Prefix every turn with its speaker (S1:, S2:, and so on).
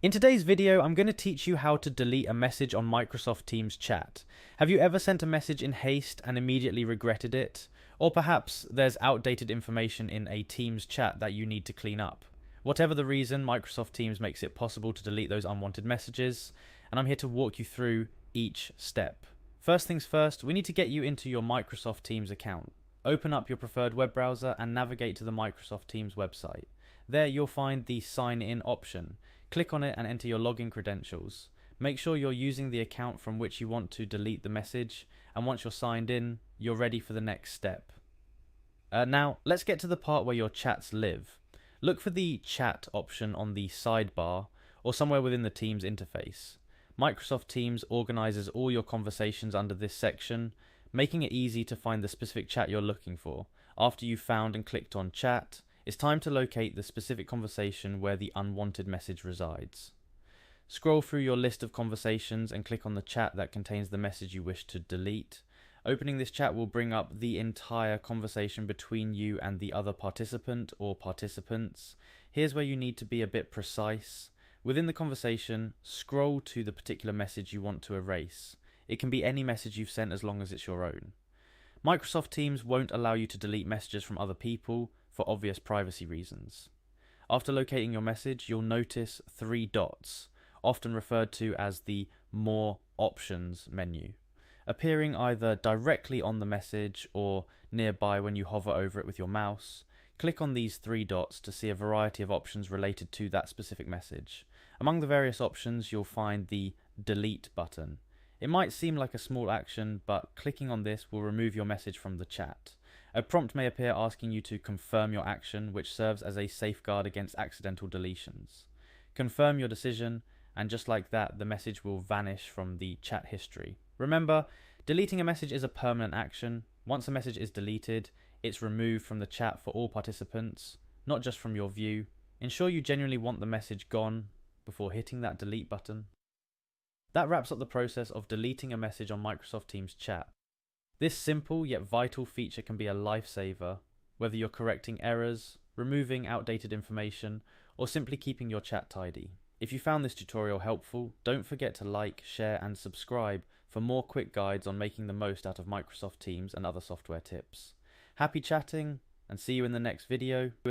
S1: In today's video, I'm going to teach you how to delete a message on Microsoft Teams chat. Have you ever sent a message in haste and immediately regretted it? Or perhaps there's outdated information in a Teams chat that you need to clean up. Whatever the reason, Microsoft Teams makes it possible to delete those unwanted messages, and I'm here to walk you through each step. First things first, we need to get you into your Microsoft Teams account. Open up your preferred web browser and navigate to the Microsoft Teams website. There you'll find the sign in option. Click on it and enter your login credentials. Make sure you're using the account from which you want to delete the message, and once you're signed in, you're ready for the next step. Now, let's get to the part where your chats live. Look for the chat option on the sidebar or somewhere within the Teams interface. Microsoft Teams organizes all your conversations under this section, making it easy to find the specific chat you're looking for. After you've found and clicked on chat, it's time to locate the specific conversation where the unwanted message resides. Scroll through your list of conversations and click on the chat that contains the message you wish to delete. Opening this chat will bring up the entire conversation between you and the other participant or participants. Here's where you need to be a bit precise. Within the conversation, scroll to the particular message you want to erase. It can be any message you've sent as long as it's your own. Microsoft Teams won't allow you to delete messages from other people for obvious privacy reasons. After locating your message, you'll notice 3 dots, often referred to as the More Options menu, appearing either directly on the message or nearby when you hover over it with your mouse. Click on these 3 dots to see a variety of options related to that specific message. Among the various options, you'll find the Delete button. It might seem like a small action, but clicking on this will remove your message from the chat. A prompt may appear asking you to confirm your action, which serves as a safeguard against accidental deletions. Confirm your decision, and just like that, the message will vanish from the chat history. Remember, deleting a message is a permanent action. Once a message is deleted, it's removed from the chat for all participants, not just from your view. Ensure you genuinely want the message gone before hitting that delete button. That wraps up the process of deleting a message on Microsoft Teams chat. This simple yet vital feature can be a lifesaver, whether you're correcting errors, removing outdated information, or simply keeping your chat tidy. If you found this tutorial helpful, don't forget to like, share, and subscribe for more quick guides on making the most out of Microsoft Teams and other software tips. Happy chatting, and see you in the next video.